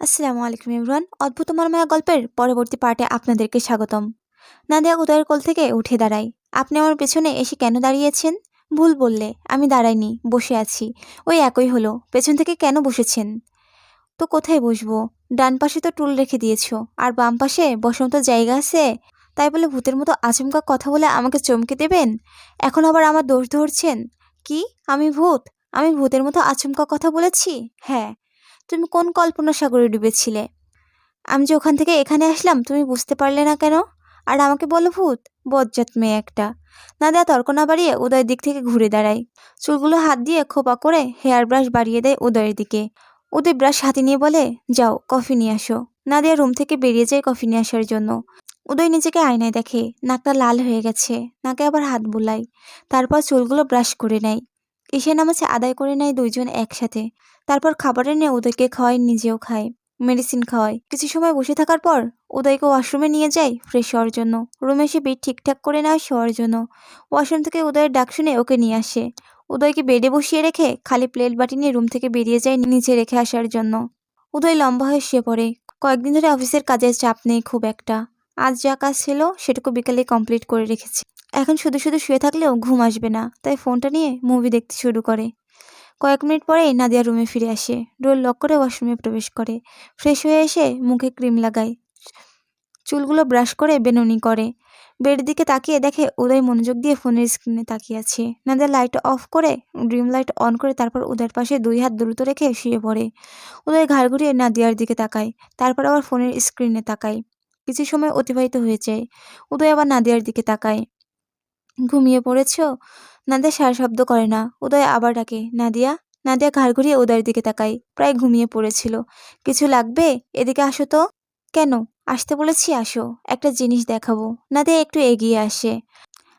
আসসালামু আলাইকুম ইমরান। অদ্ভুত মনোমায়া গল্পের পরবর্তী পার্টে আপনাদেরকে স্বাগতম। নাদিয়া উদয়ের কোল থেকে উঠে দাঁড়ায়। আপনি আমার পেছনে এসে কেন দাঁড়িয়েছেন? ভুল বললে, আমি দাঁড়াইনি, বসে আছি। ওই একই হলো, পেছন থেকে কেন বসেছেন? তো কোথায় বসবো? ডান পাশে তো টুল রেখে দিয়েছো, আর বাম পাশে বসার মতো জায়গা আছে। তাই বলে ভূতের মতো আচমকা কথা বলে আমাকে চমকে দেবেন? এখন আবার আমার দোষ ধরছেন? কি? আমি ভূত? আমি ভূতের মতো আচমকা কথা বলেছি? হ্যাঁ। তুমি কোন কল্পনা সাগরে ডুবেছিলে? আমি যে ওখান থেকে এখানে আসলাম তুমি বুঝতে পারলে না কেন? আর আমাকে বলো ভূত? বজ্জাত মেয়ে একটা। নাদিয়া তর্ক না বাড়িয়ে উদয়ের দিক থেকে ঘুরে দাঁড়ায়। চুলগুলো হাত দিয়ে খোপা করে হেয়ার ব্রাশ বাড়িয়ে দেয় উদয়ের দিকে। উদয় ব্রাশ হাতে নিয়ে বলে, যাও কফি নিয়ে আসো। নাদিয়া রুম থেকে বেরিয়ে যায় কফি নিয়ে আসার জন্য। উদয় নিজেকে আয়নায় দেখে, নাকটা লাল হয়ে গেছে। নাকে আবার হাত বুলায়। তারপর চুলগুলো ব্রাশ করে নেয়। ঈশা নামাজ আদায় করে নেয় দুইজন একসাথে। তারপর খাবার এনে উদয়কে খাওয়ায়, নিজেও খায়। মেডিসিন খাওয়ায়। কিছু সময় বসে থাকার পর উদয়কে ওয়াশরুমে নিয়ে যায় ফ্রেশ হওয়ার জন্য। রুমে এসে বেড ঠিকঠাক করে নেয় শোয়ার জন্য। ওয়াশরুম থেকে উদয়ের ডাক শুনে ওকে নিয়ে আসে। উদয়কে বেডে বসিয়ে রেখে খালি প্লেট বাটি নিয়ে রুম থেকে বেরিয়ে যায় নিচে রেখে আসার জন্য। উদয় লম্বা হয়ে শুয়ে পড়ে। কয়েকদিন ধরে অফিসের কাজের চাপ নেই খুব একটা। আজ যা কাজ ছিল সেটুকু বিকালে কমপ্লিট করে রেখেছে। এখন শুধু শুধু শুয়ে থাকলেও ঘুম আসবে না, তাই ফোনটা নিয়ে মুভি দেখতে শুরু করে। কয়েক মিনিট পরেই নাদিয়া রুমে ফিরে আসে। ডোর লক করে ওয়াশরুমে প্রবেশ করে। ফ্রেশ হয়ে এসে মুখে ক্রিম লাগায়। চুলগুলো ব্রাশ করে বেনুনি করে। বেডের দিকে তাকিয়ে দেখে উদয় মনোযোগ দিয়ে ফোনের স্ক্রিনে তাকিয়ে আছে। নাদিয়া লাইট অফ করে ড্রিম লাইট অন করে তারপর উদয়ের পাশে দুই হাত দ্রুত রেখে শুয়ে পড়ে। উদয় ঘাড় ঘুরিয়ে নাদিয়ার দিকে তাকায়। তারপর আবার ফোনের স্ক্রিনে তাকায়। কিছু সময় অতিবাহিত হয়ে যায়। উদয় আবার নাদিয়ার দিকে তাকায়। ঘুমিয়ে পড়েছো? নাদিয়া সাড়া শব্দ করে না। উদয় আবার ডাকে, নাদিয়া। নাদিয়া ঘাড় ঘুরিয়ে উদয়ের দিকে তাকায়। প্রায় ঘুমিয়ে পড়েছিল। কিছু লাগবে? এদিকে আসো তো। কেন? আসতে বলেছি, আসো। একটা জিনিস দেখাবো। নাদিয়া একটু এগিয়ে আসে।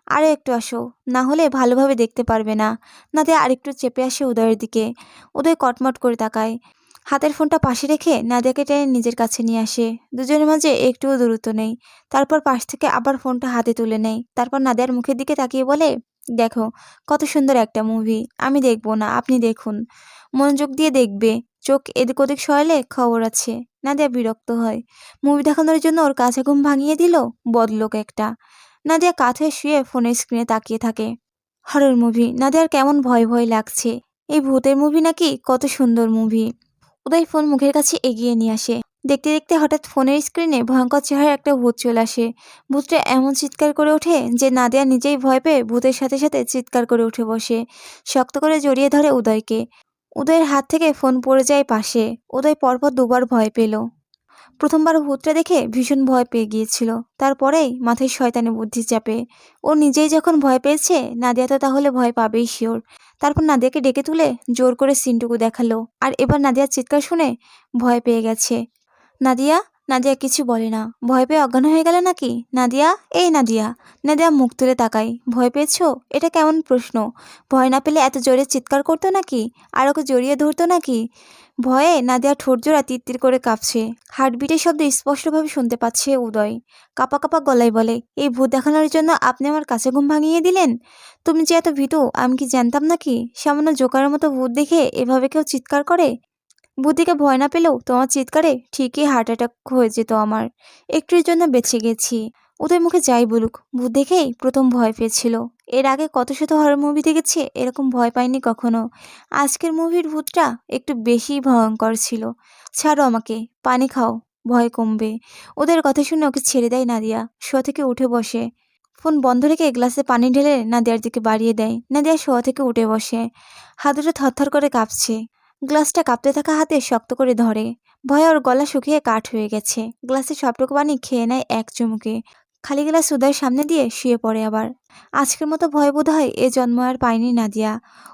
আরও একটু আসো, না হলে ভালোভাবে দেখতে পারবে না। নাদিয়া আরেকটু চেপে আসে উদয়ের দিকে। উদয় কটমট করে তাকায়। হাতের ফোনটা পাশে রেখে নাদিয়াকে টেনে নিজের কাছে নিয়ে আসে। দুজনের মাঝে একটুও দূরত্ব নেই। তারপর পাশ থেকে আবার ফোনটা হাতে তুলে নেয়। তারপর নাদিয়ার মুখের দিকে তাকিয়ে বলে, দেখো, কত সুন্দর একটা মুভি। আমি দেখবো না, আপনি দেখুন। মনোযোগ দিয়ে দেখবে। চোখ এদিক ওদিক সরালে খবর আছে। নাদিয়া বিরক্ত হয়। মুভি দেখানোর জন্য ওর কাছে ঘুম ভাঙিয়ে দিল বদলোক একটা। নাদিয়া কাঁধ হয়ে শুয়ে ফোনের স্ক্রিনে তাকিয়ে থাকে। Horror movie. নাদিয়ার কেমন ভয় ভয় লাগছে। এই ভূতের মুভি নাকি কত সুন্দর মুভি। উদয় ফোন মুখের কাছে এগিয়ে নিয়ে আসে। দেখতে দেখতে হঠাৎ ফোনের স্ক্রিনে ভয়ঙ্কর চেহারার একটা ভূত চলে আসে। ভূতটা এমন চিৎকার করে ওঠে যে নাদিয়া নিজেই ভয় পেয়ে ভূতের সাথে সাথে চিৎকার করে উঠে বসে। শক্ত করে জড়িয়ে ধরে উদয়কে। উদয়ের হাত থেকে ফোন পড়ে যায় পাশে। উদয় পরপর দুবার ভয় পেল। প্রথমবার ভূতটা দেখে ভীষণ ভয় পেয়ে গিয়েছিল। তারপরেই মাথায় শয়তানি বুদ্ধি চাপে। ও নিজেই যখন ভয় পেয়েছে, নাদিয়া তো তাহলে ভয় পাবেই শিওর। তারপর নাদিয়াকে ডেকে তুলে জোর করে সিনটুকু দেখালো। আর এবার নাদিয়ার চিৎকার শুনে ভয় পেয়ে গেছে। নাদিয়া। নাদিয়া কিছু বলে না। ভয় পেয়ে অজ্ঞান হয়ে গেল নাকি? নাদিয়া, এই নাদিয়া। নাদিয়া মুখ তুলে তাকায়। ভয় পেয়েছো? এটা কেমন প্রশ্ন? ভয় না পেলে এত জোরে চিৎকার করতো নাকি? আর ওকে জড়িয়ে ধরতো নাকি? ভয়ে নাদিয়া ঠোঁট জোড়া তিত্তির করে কাঁপছে। হার্টবিটের শব্দ স্পষ্টভাবে শুনতে পাচ্ছে উদয়। কাপা কাপা গলায় বলে, এই ভূত দেখানোর জন্য আপনি আমার কাছে ঘুম ভাঙিয়ে দিলেন? তুমি যে এত ভীতু আমি কি জানতাম নাকি? সামান্য জোকারের মতো ভূত দেখে এভাবে কেউ চিৎকার করে? ভূত দেখে ভয় না পেলেও তোমার চিৎকারে ঠিকই হার্ট অ্যাটাক হয়ে যেত আমার। একটুর জন্য বেঁচে গেছি। ওদের মুখে যাই বলুক, ভূত দেখেই প্রথম ভয় পেয়েছিল। এর আগে কত শত হরর মুভি দেখেছে, এরকম ভয় পাইনি কখনো। আজকের মুভির ভূতটা একটু বেশি ভয়ঙ্কর ছিল। ছাড়ো আমাকে, পানি খাও, ভয় কমবে। ওদের কথা শুনে ওকে ছেড়ে দেয় নাদিয়া। শোয়া থেকে উঠে বসে। ফোন বন্ধ রেখে গ্লাসে পানি ঢেলে নাদিয়ার দিকে বাড়িয়ে দেয়। নাদিয়া শোয়া থেকে উঠে বসে। হাত দুটো থরথর করে কাঁপছে। গ্লাসটা কাঁপতে থাকা হাতে শক্ত করে ধরে। ভয়ে ওর গলা শুকিয়ে কাঠ হয়ে গেছে। গ্লাসের সবটুকু পানি খেয়ে নেয় এক চুমুকে। খালি গ্লাস উদয়ের সামনে দিয়ে শুয়ে পড়ে আবার। আজকের মতো ভয় বোধ হয় এ জন্ম আর পায়নি নাদিয়া।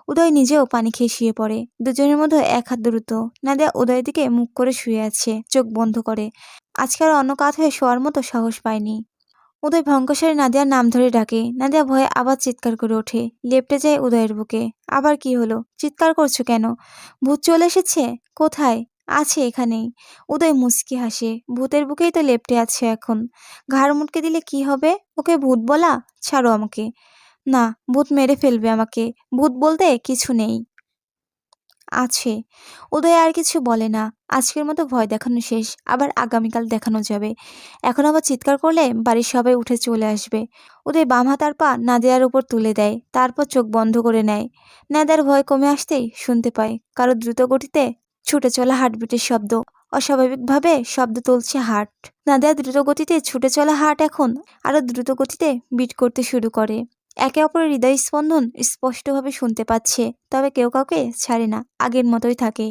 উদয় নিজেও পানি খেয়ে শুয়ে পড়ে। দুজনের মধ্যে এক হাত দূরত্ব। নাদিয়া উদয়ের দিকে মুখ করে শুয়ে আছে, চোখ বন্ধ করে। আজকে আর অন্য কাত হয়ে শোয়ার মতো সাহস পায়নি। উদয় ভয়ঙ্কর নাদিয়ার নাম ধরে ডাকে। নাদিয়া ভয়ে আবার চিৎকার করে ওঠে। লেপ্টে যায় উদয়ের বুকে। আবার কি হলো? চিৎকার করছো কেন? ভূত চলে এসেছে? কোথায়? আছে এখানেই। উদয় মুচকি হাসে। ভূতের বুকেই তো লেপ্টে আছে এখন। ঘাড় মুটকে দিলে কি হবে? ওকে ভূত বলা? ছাড়ো আমাকে। না, ভূত মেরে ফেলবে আমাকে। ভূত বলতে কিছু নেই। আছে। উদয় আর কিছু বলে না। আজকের মতো ভয় দেখানো শেষ, আবার আগামীকাল দেখানো যাবে। এখন আবার চিৎকার করলে বাড়ির সবাই উঠে চলে আসবে। উদয় বাম হাত আর পা নাদিয়ার উপর তুলে দেয়, তারপর চোখ বন্ধ করে নেয়। নাদিয়ার ভয় কমে আসতেই শুনতে পায় কারো দ্রুত গতিতে ছুটে চলা হার্টবিটের শব্দ। অস্বাভাবিকভাবে শব্দ তুলছে হার্ট। নাদিয়া দ্রুত গতিতে ছুটে চলা হার্ট এখন আরো দ্রুত গতিতে বিট করতে শুরু করে। একে অপরের হৃদয় স্পন্দন স্পষ্টভাবে শুনতে পাচ্ছে, তবে কেউ কাউকে ছাড়ে না, আগের মতোই থাকে।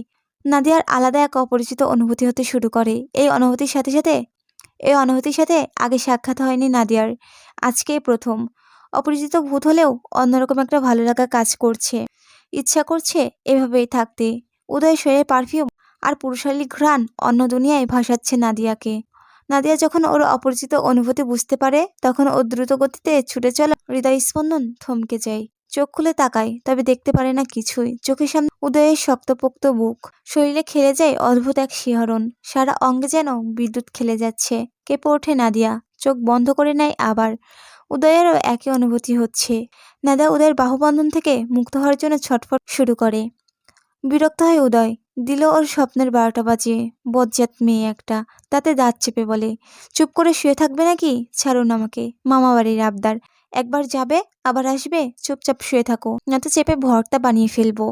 নাদিয়ার আলাদা এক অপরিচিত অনুভূতি হতে শুরু করে। এই অনুভূতির সাথে আগে সাক্ষাৎ হয়নি নাদিয়ার, আজকেই প্রথম। অপরিচিত ভূত হলেও অন্যরকম একটা ভালো লাগা কাজ করছে। ইচ্ছা করছে এভাবেই থাকতে। উদয় শরীরের পারফিউম আর পুরুষালী ঘ্রাণ অন্য দুনিয়ায় ভাসাচ্ছে নাদিয়াকে। নাদিয়া যখন ওর অপরিচিত অনুভূতি বুঝতে পারে, তখন ওর দ্রুত গতিতে ছুটে চলা হৃদয় স্পন্দন থমকে যায়। চোখ খুলে তাকায়, তবে দেখতে পারে না কিছুই। চোখের সামনে উদয়ের শক্তপোক্ত বুক, শরীরে খেলে যায় অদ্ভুত এক শিহরণ, সারা অঙ্গে যেন বিদ্যুৎ খেলে যাচ্ছে। কেঁপে ওঠে নাদিয়া, চোখ বন্ধ করে নেয় আবার। উদয়েরও একই অনুভূতি হচ্ছে। নাদিয়া উদয়ের বাহুবন্ধন থেকে মুক্ত হওয়ার জন্য ছটফট শুরু করে। বিরক্ত হয় উদয়। দিল ওর স্বপ্নের 12টা বাজে। বজ্জাত মেয়ে একটা। তাতে দাঁত চেপে বলে, চুপ করে শুয়ে থাকবে নাকি? ছাড়ুন আমাকে, মামা বাড়ির আবদার। একবার যাবে আবার আসবে, চুপচাপ শুয়ে থাকো, নয়তো চেপে ভর্তা বানিয়ে ফেলবো।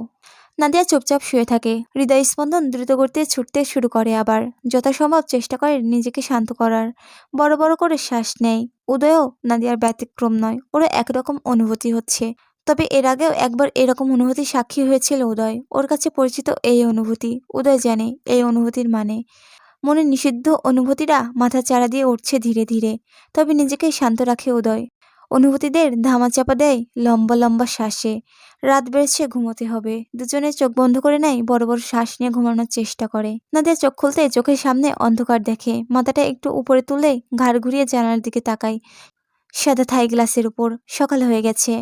নাদিয়া চুপচাপ শুয়ে থাকে। হৃদয় স্পন্দন দ্রুত করতে ছুটতে শুরু করে আবার। যথাসম্ভব চেষ্টা করে নিজেকে শান্ত করার। বড় বড় করে শ্বাস নেয়। উদয়ও নাদিয়ার ব্যতিক্রম নয়, ওরও একরকম অনুভূতি হচ্ছে। তবে এর আগেও একবার এরকম অনুভূতির সাক্ষী হয়েছিল উদয়। ওর কাছে পরিচিত এই অনুভূতি। উদয় জানে এই অনুভূতির মানে। মনের নিষিদ্ধ অনুভূতিরা মাথা চাড়া দিয়ে উঠছে ধীরে ধীরে। তবে নিজেকে শান্ত রাখে উদয়। অনুভূতিদের ধামাচাপা দেয় লম্বা লম্বা শ্বাসে। রাত বেড়েছে, ঘুমোতে হবে। দুজনে চোখ বন্ধ করে নেয়, বড় বড় শ্বাস নিয়ে ঘুমানোর চেষ্টা করে। নাদিয়া চোখ খুলতে চোখের সামনে অন্ধকার দেখে। মাথাটা একটু উপরে তুলে ঘাড় ঘুরিয়ে জানালার দিকে তাকায়। সাদা থাই গ্লাসের উপর। সকাল হয়ে গেছে।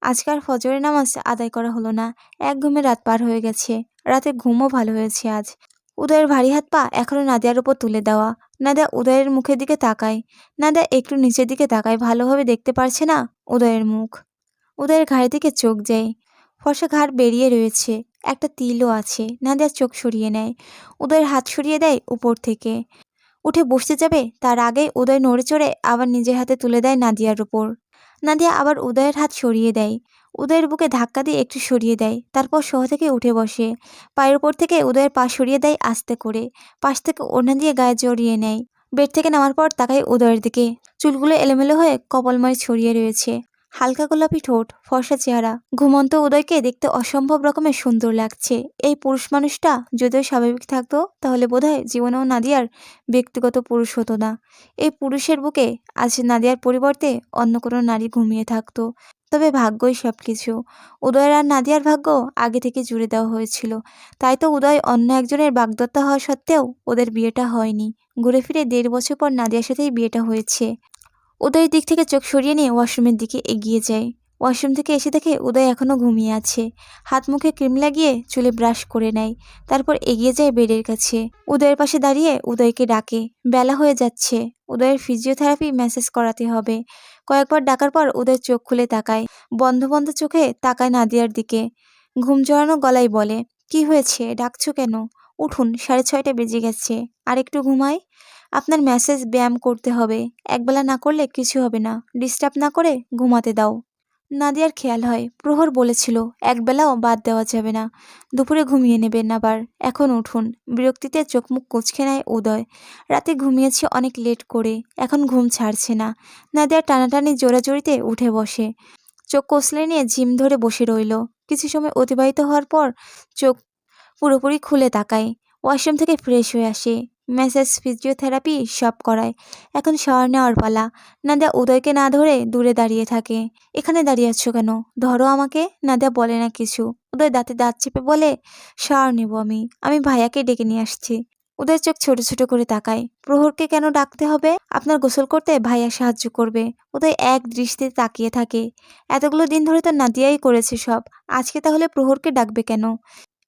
আজকাল ফজরের নামাজ আদায় করা হলো না। এক ঘুমে রাত পার হয়ে গেছে। রাতে ঘুমও ভালো হয়েছে আজ। উদয়ের ভারী হাত পা এখনো নাদিয়ার উপর তুলে দেওয়া। নাদিয়া উদয়ের মুখের দিকে তাকায়। নাদিয়া একটু নিচের দিকে তাকায়, ভালোভাবে দেখতে পারছে না উদয়ের মুখ। উদয়ের ঘাড়ের দিকে চোখ যায়। ফর্সা ঘাড় বেরিয়ে রয়েছে, একটা তিলও আছে। নাদিয়া চোখ সরিয়ে নেয়। উদয়ের হাত সরিয়ে দেয় উপর থেকে। উঠে বসতে যাবে, তার আগেই উদয় নড়ে চড়ে আবার নিজের হাতে তুলে দেয় নাদিয়ার উপর। নাদিয়া আবার উদয়ের হাত সরিয়ে দেয়। উদয়ের বুকে ধাক্কা দিয়ে একটু সরিয়ে দেয়, তারপর সোফা থেকে উঠে বসে। পায়ের উপর থেকে উদয়ের পা সরিয়ে দেয় আস্তে করে। পাশ থেকে ওড়না দিয়ে গায়ে জড়িয়ে নেয়। বেড থেকে নামার পর তাকায় উদয়ের দিকে। চুলগুলো এলোমেলো হয়ে কপালময় ছড়িয়ে রয়েছে। হালকা গোলাপি ঠোঁট, ফর্সা চেহারা। ঘুমন্ত উদয়কে দেখতে অসম্ভব রকমের সুন্দর লাগছে। এই পুরুষ মানুষটা যদিও স্বাভাবিক থাকতো, তাহলে বোধহয় জীবনেও নাদিয়ার ব্যক্তিগত পুরুষ হতো না। এই পুরুষের বুকে আজ নাদিয়ার পরিবর্তে অন্য কোনো নারী ঘুমিয়ে থাকতো। তবে ভাগ্যই সবকিছু। উদয়ের আর নাদিয়ার ভাগ্য আগে থেকে জুড়ে দেওয়া হয়েছিল। তাই তো উদয় অন্য একজনের বাগদত্তা হওয়া সত্ত্বেও ওদের বিয়েটা হয়নি। ঘুরে ফিরে 1.5 বছর পর নাদিয়ার সাথেই বিয়েটা হয়েছে। উদয়ের দিক থেকে চোখ সরিয়ে নিয়ে ওয়াশরুমের দিকে এগিয়ে যায়। ওয়াশরুম থেকে এসে দেখে উদয় এখনো ঘুমিয়ে আছে। হাত মুখে ক্রিম লাগিয়ে চুলে ব্রাশ করে নেয়। তারপর এগিয়ে যায় বেডের কাছে। উদয়ের পাশে দাঁড়িয়ে উদয়কে ডাকে। বেলা হয়ে যাচ্ছে। উদয়ের ফিজিওথেরাপি মেসেজ করাতে হবে। কয়েকবার ডাকার পর উদয় চোখ খুলে তাকায়। বন্ধ বন্ধ চোখে তাকায় নাদিয়ার দিকে। ঘুম জড়ানো গলায় বলে, কি হয়েছে, ডাকছো কেন? উঠুন, 6:30 বেজে গেছে। আর একটু ঘুমাই। আপনার মেসেজ ব্যায়াম করতে হবে। একবেলা না করলে কিছু হবে না। ডিস্টার্ব না করে ঘুমাতে দাও। নাদিয়ার খেয়াল হয় প্রহর বলেছিল একবেলাও বাদ দেওয়া যাবে না। দুপুরে ঘুমিয়ে নেবেন আবার। এখন উঠুন। বিরক্তিতে চোখ মুখ কুঁচকে নেয় উদয়। রাতে ঘুমিয়েছি অনেক লেট করে, এখন ঘুম ছাড়ছে না। নাদিয়ার টানাটানি জোরাজোরিতে উঠে বসে। চোখ কষলে নিয়ে ঝিম ধরে বসে রইল। কিছু সময় অতিবাহিত হওয়ার পর চোখ পুরোপুরি খুলে তাকায়। ওয়াশরুম থেকে ফ্রেশ হয়ে আসে। মেসেজ, ফিজিওথেরাপি সব করায়। এখন শাওয়ার নেওয়ার পালা। নাদিয়া উদয়কে না ধরে দূরে দাঁড়িয়ে থাকে। এখানে দাঁড়িয়ে আছো কেন? ধরো আমাকে। নাদিয়া বলে না কিছু। উদয় দাঁতে দাঁত চেপে বলে, শাওয়ার নেব আমি ভাইয়াকে ডেকে নিয়ে আসছি। উদয় চোখ ছোট ছোট করে তাকায়। প্রহরকে কেন ডাকতে হবে? আপনার গোসল করতে ভাইয়া সাহায্য করবে। উদয় এক দৃষ্টিতে তাকিয়ে থাকে। এতগুলো দিন ধরে তো নাদিয়াই করেছে সব, আজকে তাহলে প্রহরকে ডাকবে কেন?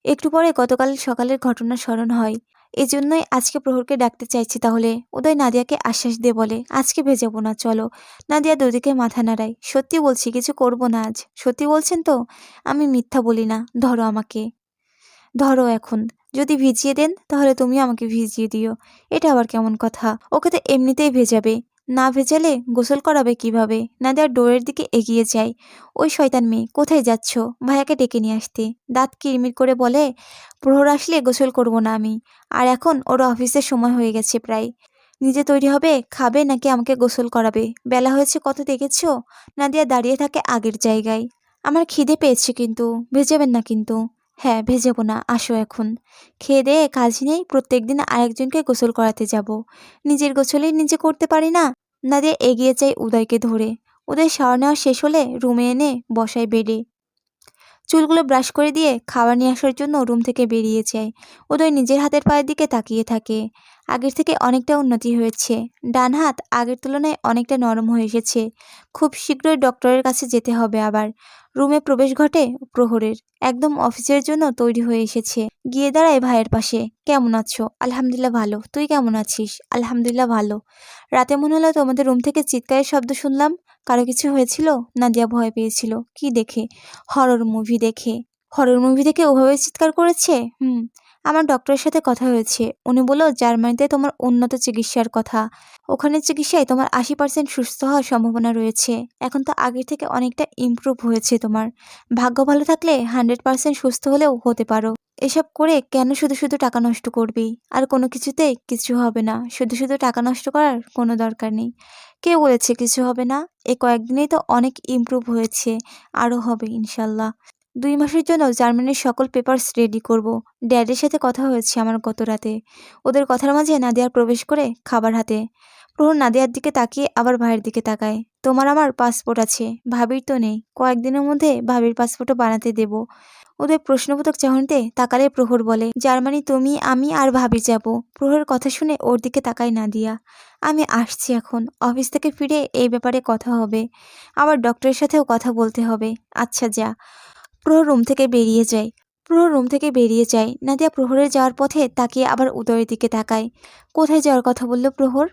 একটু পরে গতকাল সকালের ঘটনা স্মরণ হয়। এজন্যই আজকে প্রহরকে ডাকতে চাইছি তাহলে। উদয় নাদিয়াকে আশ্বাস দিয়ে বলে, আজকে ভেজাবো না, চলো। নাদিয়া দুদিকে মাথা নাড়ায়। সত্যি বলছি, কিছু করব না আজ। সত্যি বলছেন তো? আমি মিথ্যা বলি না, ধরো আমাকে। ধরো এখন, যদি ভিজিয়ে দেন তাহলে তুমিও আমাকে ভিজিয়ে দিও। এটা আবার কেমন কথা? ওকে তো এমনিতেই ভেজাবে, না ভেজালে গোসল করাবে কিভাবে? নাদিয়া ডোরের দিকে এগিয়ে যায়। ওই শয়তান মেয়ে, কোথায় যাচ্ছ? ভাইয়াকে ডেকে নিয়ে আসতে। দাঁত কিরমির করে বলে, প্রহর আসলে গোসল করব না আমি। আর এখন ওর অফিসের সময় হয়ে গেছে প্রায়। নিজে তৈরি হবে, খাবে নাকি আমাকে গোসল করাবে? বেলা হয়েছে কত দেখেছো? নাদিয়া দাঁড়িয়ে থাকে আগের জায়গায়। আমার খিদে পেয়েছে কিন্তু, ভেজাবেন না কিন্তু। হ্যাঁ, ভেজাবো না, আসো এখন। খেয়ে দেয়ে কাজ নেই, প্রত্যেকদিন আরেকজনকে গোসল করাতে যাব। নিজের গোসলেই নিজে করতে পারি না। নাদিয়া এগিয়ে যায় উদয়কে ধরে। উদয় শাওয়ার নেওয়া শেষ হলে রুমে এনে বসায় বেডে। চুলগুলো ব্রাশ করে দিয়ে খাবার নিয়ে আসার জন্য রুম থেকে বেরিয়ে যায়। উদয় নিজের হাতের পায়ের দিকে তাকিয়ে থাকে। আগের থেকে অনেকটা উন্নতি হয়েছে। ডান হাত আগের তুলনায় অনেকটা নরম হয়ে এসেছে। খুব শীঘ্রই ডক্টরের কাছে যেতে হবে আবার। রুমে প্রবেশ ঘটে প্রহরের। একদম অফিসের জন্য তৈরি হয়ে এসেছে। গিয়ে দাঁড়ায় ভাইয়ের পাশে। কেমন আছো? আলহামদুলিল্লাহ ভালো। তুই কেমন আছিস? আলহামদুলিল্লাহ ভালো। রাতে মনে হলো তোমাদের রুম থেকে চিৎকারের শব্দ শুনলাম। কারো কিছু হয়েছিল? নাদিয়া ভয় পেয়েছিল। কি দেখে? হরর মুভি দেখে। হরর মুভি দেখে ওভাবে চিৎকার করেছে? আমার ডক্টরের সাথে কথা হয়েছে। উনি বলল জার্মানিতে তোমার উন্নত চিকিৎসার কথা। ওখানে চিকিৎসায় তোমার 80% সুস্থ হওয়ার সম্ভাবনা রয়েছে। এখন তো আগের থেকে অনেকটা ইমপ্রুভ হয়েছে তোমার। ভাগ্য ভালো থাকলে 100% সুস্থ হলেও হতে পারো। এসব করে কেন শুধু শুধু টাকা নষ্ট করবি? আর কোনো কিছুতেই কিছু হবে না। শুধু শুধু টাকা নষ্ট করার কোনো দরকার নেই। কে বলেছে কিছু হবে না? এই কয়েকদিনেই তো অনেক ইমপ্রুভ হয়েছে। আরও হবে ইনশাল্লাহ। 2 মাসের জন্য জার্মানির সকল পেপারস রেডি করব। ড্যাডির সাথে কথা হয়েছে আমার গত রাতে। ওদের কথার মাঝে নাদিয়ার প্রবেশ করে খাবার হাতে। প্রহর নাদিয়ার দিকে তাকিয়ে আবার ভাইয়ের দিকে তাকায়। তোমার আমার পাসপোর্ট আছে, ভাবির তো নেই। কয়েকদিনের মধ্যে ভাবির পাসপোর্টও বানাতে দেব। ওদের প্রশ্নবোধক চাহনিতে তাকালে প্রহর বলে, জার্মানি তুমি, আমি আর ভাবি যাব। প্রহরের কথা শুনে ওর দিকে তাকায় নাদিয়া। আমি আসছি এখন। অফিস থেকে ফিরে এই ব্যাপারে কথা হবে। আবার ডক্টরের সাথেও কথা বলতে হবে। আচ্ছা যা। প্রহর রুম থেকে বেরিয়ে যায়। নাদিয়া প্রহরের যাওয়ার পথে তাকিয়ে আবার উদয়ের দিকে তাকায়। কোথায় যাওয়ার কথা বলল প্রহর?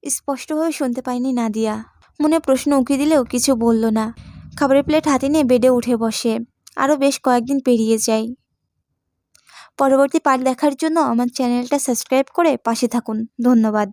স্পষ্টভাবে শুনতে পায়নি নাদিয়া। মনে প্রশ্ন উঁকি দিলেও কিছু বলল না। খাবারের প্লেট হাতে নিয়ে বেডে উঠে বসে। আরও বেশ কয়েকদিন পেরিয়ে যায়। পরবর্তী পার্ট দেখার জন্য আমার চ্যানেলটা সাবস্ক্রাইব করে পাশে থাকুন। ধন্যবাদ।